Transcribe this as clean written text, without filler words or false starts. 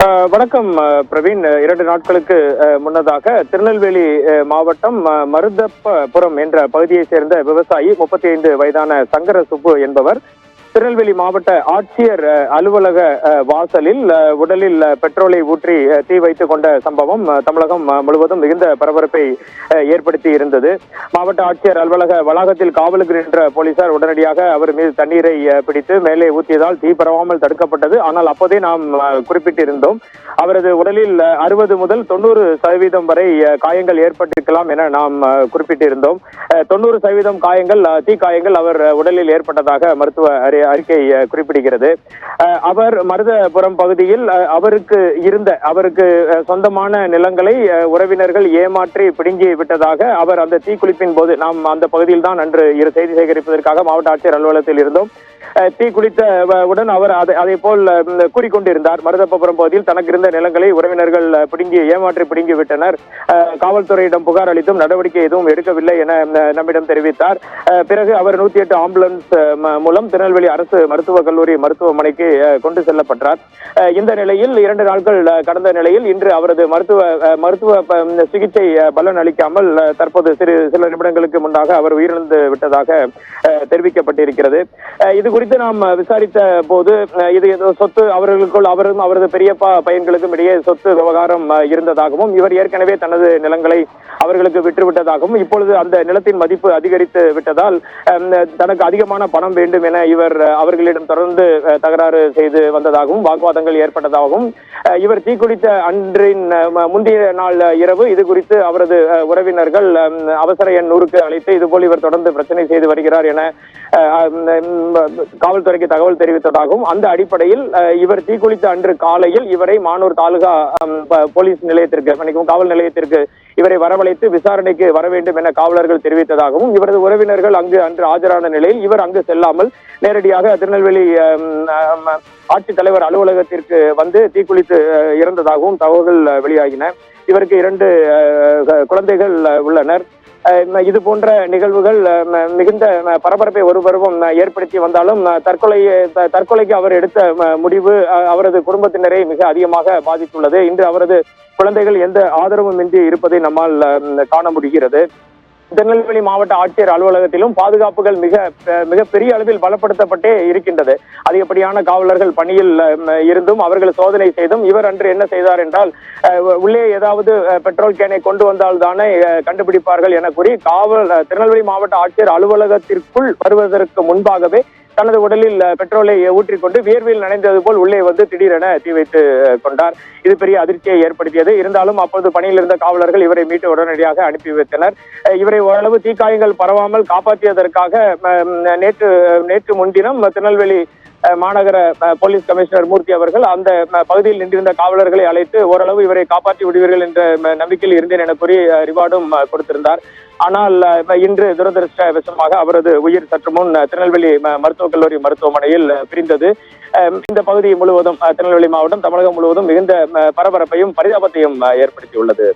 வணக்கம் பிரவீன். 2 நாட்களுக்கு முன்னதாக திருநெல்வேலி மாவட்டம் மருதப்புரம் என்ற பகுதியை சேர்ந்த விவசாயி 35 வயதான சங்கர சுப்பு என்பவர் திருநெல்வேலி மாவட்ட ஆட்சியர் அலுவலக வாசலில் உடலில் பெட்ரோலை ஊற்றி தீ வைத்துக் கொண்ட சம்பவம் தமிழகம் முழுவதும் மிகுந்த பரபரப்பை ஏற்படுத்தி இருந்தது. மாவட்ட ஆட்சியர் அலுவலக வளாகத்தில் காவலுக்கு நின்ற போலீசார் உடனடியாக அவர் மீது தண்ணீரை பிடித்து மேலே ஊற்றியதால் தீ பரவாமல் தடுக்கப்பட்டது. ஆனால் அப்போதே நாம் குறிப்பிட்டிருந்தோம், அவரது உடலில் 60 முதல் 90% வரை காயங்கள் ஏற்பட்டிருக்கலாம் என நாம் குறிப்பிட்டிருந்தோம். 90% காயங்கள் தீ காயங்கள் அவர் உடலில் ஏற்பட்டதாக மருத்துவ அறிக்கை குறிப்பிடுகிறது. அவர் மருதபுரம் பகுதியில் அவருக்கு சொந்தமான நிலங்களை உறவினர்கள் ஏமாற்றி பிடுங்கி விட்டதாக அவர் அந்த தீக்குளிப்பின் போது நாம் அந்த பகுதியில் தான் அன்று செய்தி சேகரிப்பதற்காக மாவட்ட ஆட்சியர் அலுவலகத்தில் இருந்தோம். தீ குளித்த உடன் அவர் அதை போல் கூறிக்கொண்டிருந்தார். மருதப்புரம் பகுதியில் தனக்கு இருந்த நிலங்களை உறவினர்கள் ஏமாற்றி பிடுங்கி விட்டனர். காவல்துறையிடம் புகார் அளித்தும் நடவடிக்கை எதுவும் எடுக்கவில்லை என நம்மிடம் தெரிவித்தார். பிறகு அவர் 108 ஆம்புலன்ஸ் மூலம் திருநெல்வேலி அரசு மருத்துவக் கல்லூரி மருத்துவமனைக்கு கொண்டு செல்லப்பட்டார். இந்த நிலையில் 2 நாட்கள் கடந்த நிலையில் இன்று அவரது மருத்துவ சிகிச்சை பலன் அளிக்காமல் தற்போது சில நிமிடங்களுக்கு முன்னாக அவர் உயிரிழந்து விட்டதாக தெரிவிக்கப்பட்டிருக்கிறது. இது குறித்து நாம் விசாரித்த போது இது சொத்து அவர்களுக்குள் அவரது பெரியப்பா பையன்களுக்கும் இடையே சொத்து விவகாரம் இருந்ததாகவும் இவர் ஏற்கனவே தனது நிலங்களை அவர்களுக்கு விற்றுவிட்டதாகவும் இப்பொழுது அந்த நிலத்தின் மதிப்பு அதிகரித்து விட்டதால் தனக்கு அதிகமான பணம் வேண்டும் என இவர் அவர்களிடம் தொடர்ந்து தகராறு செய்து வந்ததாகவும் வாக்குவாதங்கள் ஏற்பட்டதாகவும் இவர் தீக்குளித்த அன்றின் முந்தைய நாள் இரவு இது குறித்து அவரது உறவினர்கள் அவசர எண் 100க்கு அழைத்து இதுபோல் இவர் தொடர்ந்து பிரச்சனை செய்து வருகிறார் என காவல்துறைக்கு தகவல் தெரிவித்ததாகவும் அந்த அடிப்படையில் இவர் தீக்குளித்த அன்று காலையில் இவரை மானூர் தாலுகா போலீஸ் நிலையத்திற்கு காவல் நிலையத்திற்கு இவரை வரவழைத்து விசாரணைக்கு வர வேண்டும் என காவலர்கள் தெரிவித்ததாகவும் இவரது உறவினர்கள் அன்று ஆஜரான நிலையில் இவர் அங்கு செல்லாமல் நேரடியாக திருநெல்வேலி ஆட்சித்தலைவர் அலுவலகத்திற்கு வந்து தீக்குளித்து இறந்ததாகவும் தகவல்கள் வெளியாகின. இவருக்கு 2 குழந்தைகள் உள்ளனர். இது போன்ற நிகழ்வுகள் மிகுந்த பரபரப்பை ஒருபருவம் ஏற்படுத்தி வந்தாலும் தற்கொலைக்கு அவர் எடுத்த முடிவு அவரது குடும்பத்தினரை மிக அதிகமாக பாதித்துள்ளது. இன்று அவரது குழந்தைகள் எந்த ஆதரவும் இன்றி இருப்பதை நம்மால் காண முடிகிறது. திருநெல்வேலி மாவட்ட ஆட்சியர் அலுவலகத்திலும் பாதுகாப்புகள் மிக பெரிய அளவில் பலப்படுத்தப்பட்டே இருக்கின்றது. அதிகப்படியான காவலர்கள் பணியில் இருந்தும் அவர்கள் சோதனை செய்தும் இவர் அன்று என்ன செய்தார் என்றால் உள்ளே ஏதாவது பெட்ரோல் கேனை கொண்டு வந்தால் தானே கண்டுபிடிப்பார்கள் என கூறி திருநெல்வேலி மாவட்ட ஆட்சியர் அலுவலகத்திற்குள் வருவதற்கு முன்பாகவே தனது உடலில் பெட்ரோலை ஊற்றிக்கொண்டு வியர்வையில் நனைந்தது போல் உள்ளே வந்து திடீரென தீ வைத்து கொண்டார். இது பெரிய அதிர்ச்சியை ஏற்படுத்தியது. இருந்தாலும் அப்போது பணியில் இருந்த காவலர்கள் இவரை மீட்டு உடனடியாக அனுப்பி வைத்தனர். இவரை ஓரளவு தீக்காயங்கள் பரவாமல் காப்பாற்றியதற்காக நேற்று முன்தினம் திருநெல்வேலி மாநகர போலீஸ் கமிஷனர் மூர்த்தி அவர்கள் அந்த பகுதியில் நின்றிருந்த காவலர்களை அழைத்து ஓரளவு இவரை காப்பாற்றி விடுவீர்கள் என்ற நம்பிக்கையில் இருந்தேன் என கூறி ரிவார்டும் கொடுத்திருந்தார். ஆனால் இன்று துரதிருஷ்டவசமாக அவரது உயிர் சற்று முன் திருநெல்வேலி மருத்துவக் கல்லூரி மருத்துவமனையில் பிரிந்தது. இந்த பகுதி முழுவதும் திருநெல்வேலி மாவட்டம் தமிழகம் முழுவதும் மிகுந்த பரபரப்பையும் பரிதாபத்தையும் ஏற்படுத்தியுள்ளது.